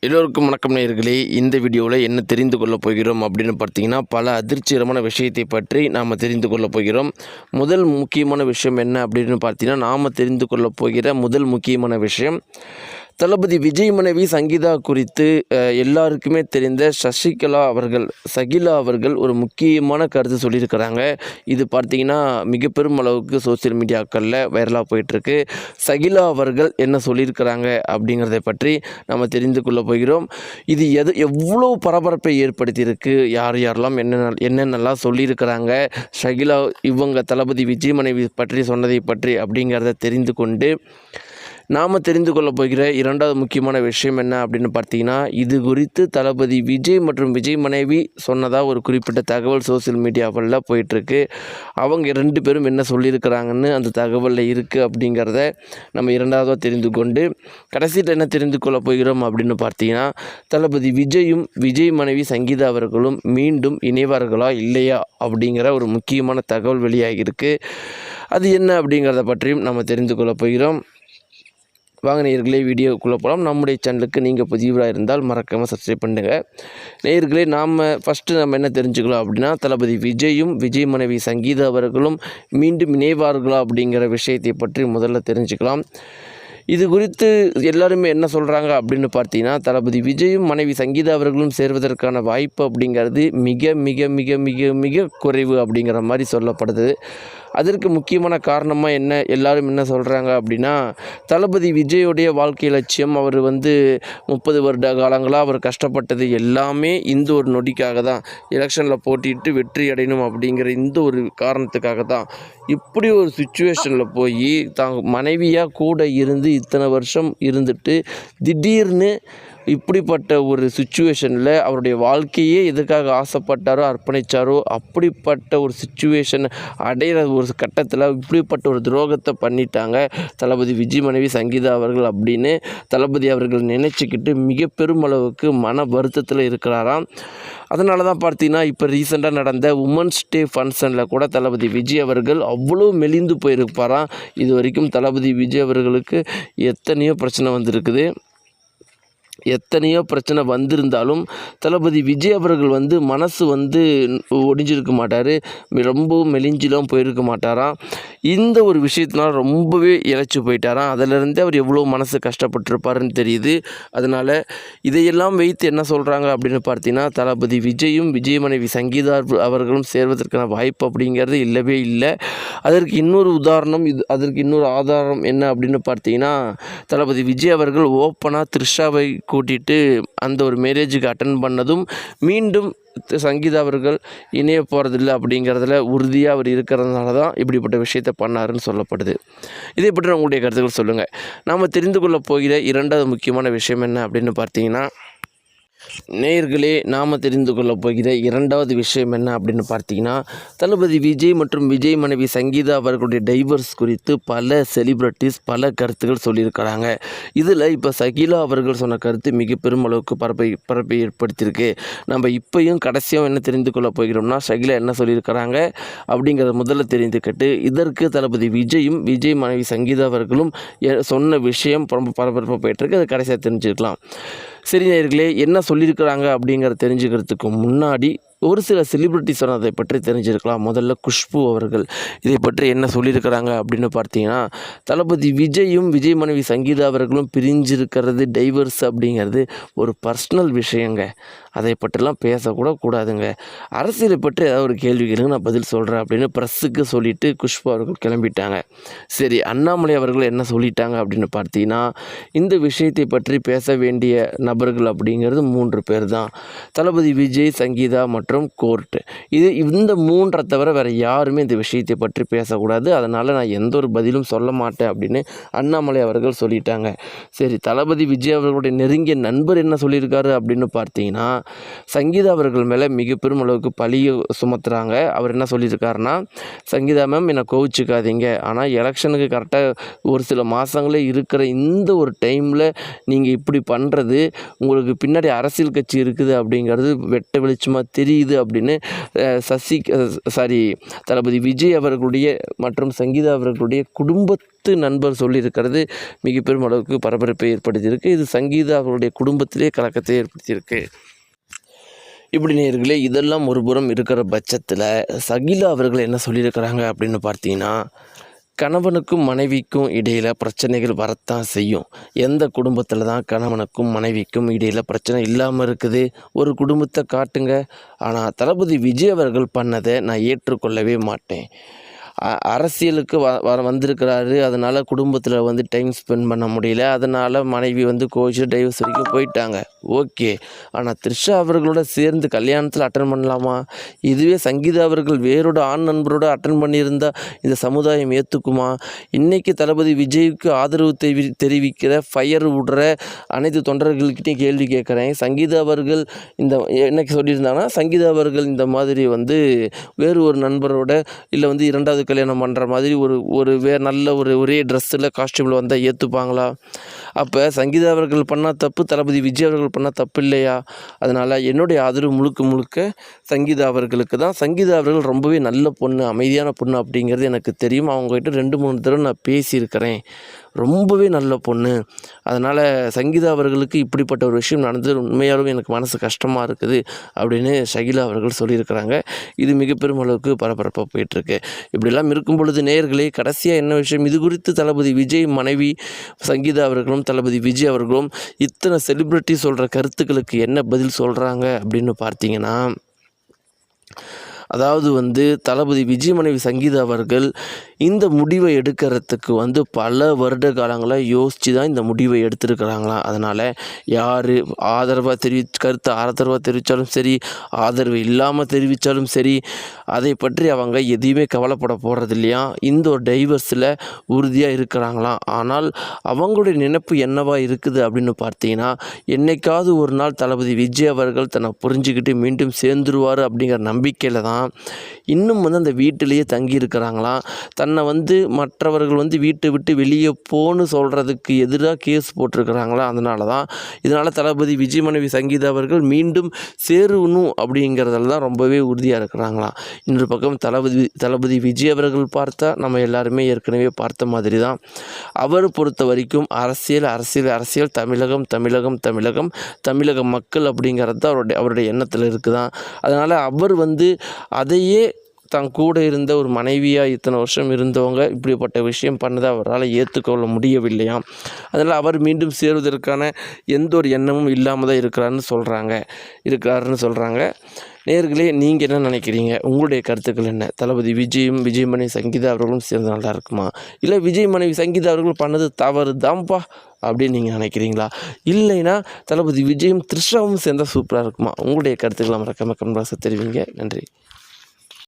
எல்லோருக்கும் வணக்கம் நேயர்களே. இந்த வீடியோவில் என்ன தெரிந்து கொள்ளப் போகிறோம் அப்படின்னு பார்த்தீங்கன்னா, பல அதிர்ச்சிகரமான விஷயத்தை பற்றி நாம் தெரிந்து கொள்ளப் போகிறோம். முதல் முக்கியமான விஷயம் என்ன அப்படின்னு பார்த்தீங்கன்னா, நாம் தெரிந்து கொள்ளப் போகிற முதல் முக்கியமான விஷயம், தளபதி விஜய் மனைவி சங்கீதா குறித்து எல்லாருக்குமே தெரிந்த சகிலா அவர்கள் ஒரு முக்கியமான கருத்து சொல்லியிருக்கிறாங்க. இது பார்த்திங்கன்னா மிக பெரும் அளவுக்கு சோசியல் மீடியாக்களில் வைரலாக போயிட்டுருக்கு. சகிலா அவர்கள் என்ன சொல்லியிருக்கிறாங்க அப்படிங்கிறத பற்றி நம்ம தெரிந்து கொள்ள போகிறோம். இது எவ்வளோ பரபரப்பை ஏற்படுத்தியிருக்கு, யாரெல்லாம் என்னென்னலாம் சொல்லியிருக்கிறாங்க, சகிலா இவங்க தளபதி விஜய் மனைவி பற்றி சொன்னதை பற்றி அப்படிங்கிறத தெரிந்து கொண்டு நாம் தெரிந்து கொள்ளப் போகிற இரண்டாவது முக்கியமான விஷயம் என்ன அப்படின்னு பார்த்தீங்கன்னா, இது குறித்து தளபதி விஜய் மற்றும் விஜய் மனைவி சொன்னதாக ஒரு குறிப்பிட்ட தகவல் சோசியல் மீடியாவில் போயிட்டுருக்கு. அவங்க 2 பேரும் என்ன சொல்லியிருக்கிறாங்கன்னு அந்த தகவலில் இருக்குது அப்படிங்கிறத நம்ம இரண்டாவதாக தெரிந்து கொண்டு கடைசியில் என்ன தெரிந்து கொள்ளப் போகிறோம் அப்படின்னு பார்த்தீங்கன்னா, தளபதி விஜயும் விஜய் மனைவி சங்கீதா அவர்களும் மீண்டும் இணைவார்களா இல்லையா அப்படிங்கிற ஒரு முக்கியமான தகவல் வெளியாகியிருக்கு. அது என்ன அப்படிங்கிறத பற்றியும் நம்ம தெரிந்து கொள்ளப் போகிறோம். வாங்க நேயர்களே, வீடியோக்குள்ளே போகலாம். நம்முடைய சேனலுக்கு நீங்கள் புதியவராக இருந்தால் மறக்காமல் சப்ஸ்கிரைப் பண்ணுங்கள். நேயர்களே, ஃபஸ்ட்டு நம்ம என்ன தெரிஞ்சுக்கலாம் அப்படின்னா, தளபதி விஜயும் விஜய் மனைவி சங்கீதா அவர்களும் மீண்டும் இணைவார்களா அப்படிங்கிற விஷயத்தை பற்றி முதல்ல தெரிஞ்சுக்கலாம். இது குறித்து எல்லாருமே என்ன சொல்கிறாங்க அப்படின்னு பார்த்தீங்கன்னா, தளபதி விஜயும் மனைவி சங்கீதா அவர்களும் சேர்வதற்கான வாய்ப்பு அப்படிங்கிறது மிக மிக மிக மிக மிக குறைவு அப்படிங்கிற மாதிரி சொல்லப்படுது. அதற்கு முக்கியமான காரணமாக எல்லாரும் என்ன சொல்கிறாங்க அப்படின்னா, தளபதி விஜயோடைய வாழ்க்கை லட்சியம், அவர் 30 வருட காலங்களாக அவர் கஷ்டப்பட்டது எல்லாமே இந்த ஒரு நொடிக்காக தான், எலெக்ஷனில் போட்டிட்டு வெற்றி அடையணும் அப்படிங்கிற இந்த ஒரு காரணத்துக்காக தான். இப்படி ஒரு சுச்சுவேஷனில் போய் மனைவியாக கூட இருந்து இத்தனை வருஷம் இருந்துட்டு திடீர்னு இப்படிப்பட்ட ஒரு சுச்சுவேஷனில் அவருடைய வாழ்க்கையே எதுக்காக ஆசைப்பட்டாரோ அர்ப்பணித்தாரோ அப்படிப்பட்ட ஒரு சுச்சுவேஷன் அடையிற ஒரு கட்டத்தில் இப்படிப்பட்ட ஒரு துரோகத்தை பண்ணிட்டாங்க தளபதி விஜய் மனைவி சங்கீதா அவர்கள் அப்படின்னு தளபதி அவர்கள் நினச்சிக்கிட்டு மிக பெருமளவுக்கு மன வருத்தத்தில் இருக்கிறாராம். அதனால தான் பார்த்தீங்கன்னா, இப்போ ரீசெண்டாக நடந்த உமன்ஸ் டே ஃபங்க்ஷனில் கூட தளபதி விஜய் அவர்கள் அவ்வளோ மெலிந்து போயிருப்பாராம். இது வரைக்கும் தளபதி விஜய் அவர்களுக்கு எத்தனையோ பிரச்சனை வந்திருக்குது. எத்தனையோ பிரச்சனை வந்திருந்தாலும் தளபதி விஜய் அவர்கள் மனசு ஒடிஞ்சிருக்க மாட்டார், ரொம்பவும் மெலிஞ்சிலும் போயிருக்க மாட்டாராம். இந்த ஒரு விஷயத்தினால ரொம்பவே இழைச்சி போயிட்டாராம். அதிலிருந்தே அவர் எவ்வளோ மனசு கஷ்டப்பட்டிருப்பாருன்னு தெரியுது. அதனால் இதையெல்லாம் வைத்து என்ன சொல்கிறாங்க அப்படின்னு பார்த்தீங்கன்னா, தளபதி விஜயும் விஜய் மனைவி சங்கீதா அவர்களும் சேர்வதற்கான வாய்ப்பு அப்படிங்கிறது இல்லவே இல்லை. அதற்கு இன்னொரு உதாரணம், அதற்கு இன்னொரு ஆதாரம் என்ன அப்படின்னு பார்த்தீங்கன்னா, தளபதி விஜய் அவர்கள் ஓப்பனாக த்ரிஷாவை கூட்டிகிட்டு அந்த ஒரு மேரேஜுக்கு அட்டன் பண்ணதும் மீண்டும் சங்கீதா அவர்கள் இணைய போகிறதில்லை அப்படிங்கிறதுல உறுதியாக அவர் இருக்கிறதுனால தான் இப்படிப்பட்ட விஷயத்தை பண்ணாருன்னு சொல்லப்படுது. இதை பற்றி உங்களுடைய கருத்துக்கள் சொல்லுங்கள். நாம் தெரிந்து கொள்ளப் போகிற இரண்டாவது முக்கியமான விஷயம் என்ன அப்படின்னு பார்த்தீங்கன்னா, நேயர்களே, நாம் தெரிந்து கொள்ளப் போகிற இரண்டாவது விஷயம் என்ன அப்படின்னு பார்த்தீங்கன்னா, தளபதி விஜய் மற்றும் விஜய் மனைவி சங்கீதா அவர்களுடைய டைவர்ஸ் குறித்து பல செலிப்ரிட்டிஸ் பல கருத்துக்கள் சொல்லியிருக்கிறாங்க. இதில் இப்போ சகிலா அவர்கள் சொன்ன கருத்து மிக பெரும் அளவுக்கு பரப்பை ஏற்படுத்தியிருக்கு. நம்ம இப்போயும் கடைசியாக என்ன தெரிந்து கொள்ளப் போகிறோம்னா, சகிலா என்ன சொல்லியிருக்கிறாங்க அப்படிங்கிறத முதல்ல தெரிந்துக்கிட்டு இதற்கு தளபதி விஜயும் விஜய் மனைவி சங்கீதா அவர்களும் சொன்ன விஷயம் ரொம்ப பரபரப்பாக போயிட்டுருக்கு. அதை கடைசியாக தெரிஞ்சுக்கலாம். சரி நேயர்களே, என்ன சொல்லியிருக்கிறாங்க அப்படிங்கிறத தெரிஞ்சுக்கிறதுக்கு முன்னாடி ஒரு சில செலிப்ரிட்டிஸ் சொன்னதை பற்றி தெரிஞ்சிருக்கலாம். முதல்ல குஷ்பு அவர்கள் இதை பற்றி என்ன சொல்லியிருக்கிறாங்க அப்படின்னு பார்த்தீங்கன்னா, தளபதி விஜயும் விஜய் மனைவி சங்கீதா அவர்களும் பிரிஞ்சிருக்கிறது, டைவர்ஸ் அப்படிங்கிறது ஒரு பர்சனல் விஷயங்க, அதை பற்றிலாம் பேசக்கூட கூடாதுங்க. அரசியலை பற்றி ஏதாவது ஒரு கேள்வி கேளுங்க, நான் பதில் சொல்கிறேன் அப்படின்னு ப்ரெஸ்ஸுக்கு சொல்லிவிட்டு குஷ்பு அவர்கள் கிளம்பிட்டாங்க. சரி, அண்ணாமலை அவர்கள் என்ன சொல்லிட்டாங்க அப்படின்னு பார்த்தீங்கன்னா, இந்த விஷயத்தை பற்றி பேச வேண்டிய நபர்கள் அப்படிங்கிறது 3 பேர் தான், தளபதி விஜய், சங்கீதா மற்றும் கோர்ட்டு. இந்த 3 தவிர வேறு யாருமே இந்த விஷயத்தை பற்றி பேசக்கூடாது. அதனால் நான் எந்த ஒரு பதிலும் சொல்ல மாட்டேன் அப்படின்னு அண்ணாமலை அவர்கள் சொல்லிட்டாங்க. சரி, தளபதி விஜய் அவர்களுடைய நெருங்கிய நண்பர் என்ன சொல்லியிருக்காரு அப்படின்னு பார்த்தீங்கன்னா, சங்கீதா அவர்கள் மேலே மிக பெரும் அளவுக்கு பழியை சுமத்துறாங்க. அவர் என்ன சொல்லியிருக்காருன்னா, சங்கீதா மேம் என்னை கோவிச்சுக்காதீங்க, ஆனால் எலெக்ஷனுக்கு கரெக்டாக ஒரு சில மாதங்களே இருக்கிற இந்த ஒரு டைமில் நீங்கள் இப்படி பண்ணுறது, உங்களுக்கு பின்னாடி அரசியல் கட்சி இருக்குது அப்படிங்கிறது வெட்ட வெளிச்சமாக தெரியுது தெரியுது அப்படின்னு தளபதி விஜய் அவர்களுடைய மற்றும் சங்கீதா அவர்களுடைய குடும்பத்து நண்பர் சொல்லியிருக்கிறது மிக பெரும் அளவுக்கு பரபரப்பை ஏற்படுத்தியிருக்கு. இது சங்கீதா அவர்களுடைய குடும்பத்திலே கலக்கத்தை ஏற்படுத்தியிருக்கு. இப்படி நேயர்களே, இதெல்லாம் ஒரு புறம் இருக்கிற பட்சத்தில் சகிலா அவர்கள் என்ன சொல்லியிருக்கிறாங்க அப்படின்னு பார்த்தீங்கன்னா, கணவனுக்கும் மனைவிக்கும் இடையில் பிரச்சனைகள் வரத்தான் செய்யும். எந்த குடும்பத்தில் தான் கணவனுக்கும் மனைவிக்கும் இடையில் பிரச்சனை இல்லாமல் இருக்குது? ஒரு குடும்பத்தை காட்டுங்க. ஆனால் தளபதி விஜய் அவர்கள் பண்ணதை நான் ஏற்றுக்கொள்ளவே மாட்டேன். அரசியலுக்கு வந்திருக்கிறாரு. அதனால் குடும்பத்தில் டைம் ஸ்பெண்ட் பண்ண முடியல. அதனால் மனைவி கோவிச்சு டைவர்ஸ் வரைக்கும் போயிட்டாங்க. ஓகே. ஆனால் த்ரிஷா அவர்களோட சேர்ந்து கல்யாணத்தில் அட்டன் பண்ணலாமா? இதுவே சங்கீதா அவர்கள் வேறோட ஆண் நண்பரோட அட்டன் பண்ணியிருந்தால் இந்த சமுதாயம் ஏற்றுக்குமா? இன்றைக்கி தளபதி விஜய்க்கு ஆதரவு தெரிவிக்கிற ஃபயர் விடுற அனைத்து தொண்டர்கள்கிட்டையும் கேள்வி கேட்குறேன். சங்கீதா அவர்கள் என்னைக்கு சொல்லியிருந்தாங்கன்னா, சங்கீதா அவர்கள் இந்த மாதிரி வேறு ஒரு நண்பரோட இல்லை இரண்டாவது கல்யாணம் பண்ணுற மாதிரி நல்ல ஒரே ட்ரெஸ்ஸில் காஸ்டியூமில் வந்தால் ஏற்றுப்பாங்களா? அப்போ சங்கீதா அவர்கள் பண்ணால் தப்பு, தளபதி விஜய் அவர்கள் பண்ணால் தப்பு இல்லையா? அதனால் என்னுடைய ஆதரவு முழுக்க சங்கீதா அவர்களுக்கு தான். சங்கீதா அவர்கள் ரொம்பவே நல்ல பொண்ணு, அமைதியான பொண்ணு அப்படிங்கிறது எனக்கு தெரியும். அவங்ககிட்ட 2-3 தடவை நான் பேசியிருக்கிறேன். ரொம்பவே நல்ல பொண்ணு. அதனால் சங்கீதா அவர்களுக்கு இப்படிப்பட்ட ஒரு விஷயம் நடந்தது உண்மையாலும் எனக்கு மனசு கஷ்டமாக இருக்குது அப்படின்னு ஷகிலா அவர்கள் சொல்லியிருக்கிறாங்க. இது மிக பெரும் அளவுக்கு பரபரப்பாக போயிட்டுருக்கு. இப்படிலாம் இருக்கும் பொழுது நேயர்களே, கடைசியாக என்ன விஷயம், இது குறித்து தளபதி விஜய் மனைவி சங்கீதா அவர்களும் தளபதி விஜய் அவர்களும் இத்தனை செலிப்ரிட்டி சொல்கிற கருத்துக்களுக்கு என்ன பதில் சொல்கிறாங்க அப்படின்னு பார்த்தீங்கன்னா, அதாவது தளபதி விஜய் மனைவி சங்கீதா அவர்கள் இந்த முடிவை எடுக்கிறதுக்கு பல வருட காலங்களாக யோசித்து தான் இந்த முடிவை எடுத்திருக்கிறாங்களாம். அதனால் யார் கருத்தை ஆதரவாக தெரிவித்தாலும் சரி, ஆதரவு இல்லாமல் தெரிவித்தாலும் சரி, அதை பற்றி அவங்க எதையுமே கவலைப்பட போகிறது இல்லையா. இந்த ஒரு டைவர்ஸில் உறுதியாக இருக்கிறாங்களாம். ஆனால் அவங்களுடைய நினைப்பு என்னவா இருக்குது அப்படின்னு பார்த்தீங்கன்னா, என்னைக்காவது ஒரு நாள் தளபதி விஜய் அவர்கள் தன்னை புரிஞ்சுக்கிட்டு மீண்டும் சேர்ந்துருவார் அப்படிங்கிற நம்பிக்கையில் தான் இன்னும் அந்த வீட்டிலேயே தங்கி இருக்கிறாங்களாம். தன்னை மற்றவர்கள் வீட்டை விட்டு வெளியே போன்னு சொல்கிறதுக்கு எதிராக கேஸ் போட்டிருக்கிறாங்களா. இதனால் தளபதி விஜய் மனைவி சங்கீதா அவர்கள் மீண்டும் சேரணும் அப்படிங்கிறதுல தான் ரொம்பவே உறுதியாக இருக்கிறாங்களாம். இன்னொரு பக்கம் தளபதி விஜய் அவர்கள் பார்த்தா நம்ம எல்லாருமே ஏற்கனவே பார்த்த மாதிரி தான். அவர் பொறுத்த வரைக்கும் அரசியல் தமிழக மக்கள் அப்படிங்கிறது தான் அவருடைய எண்ணத்தில் இருக்குதான். அதனால் அவர் அதையே தான் கூட இருந்த ஒரு மனைவியாக இத்தனை வருஷம் இருந்தவங்க இப்படிப்பட்ட விஷயம் பண்ணதை அவரால் ஏற்றுக்கொள்ள முடியவில்லையாம். அதனால் அவர் மீண்டும் சேருவதற்கான எந்த ஒரு எண்ணமும் இல்லாமல் தான் இருக்கிறாருன்னு சொல்கிறாங்க. நேயர்களே, நீங்கள் என்ன நினைக்கிறீங்க? உங்களுடைய கருத்துக்கள் என்ன? தளபதி விஜய் மனைவி சங்கீதா அவர்களும் சேர்ந்து நல்லா இருக்குமா? இல்லை விஜய் மனைவி சங்கீதா அவர்கள் பண்ணது தவறு தான்ப்பா அப்படின்னு நீங்கள் நினைக்கிறீங்களா? இல்லைன்னா தளபதி விஜயும் த்ரிஷாவும் சேர்ந்தால் சூப்பராக இருக்குமா? உங்களுடைய கருத்துக்களை மறக்காம கமெண்ட் பாக்ஸில் தெரிவிங்க. நன்றி.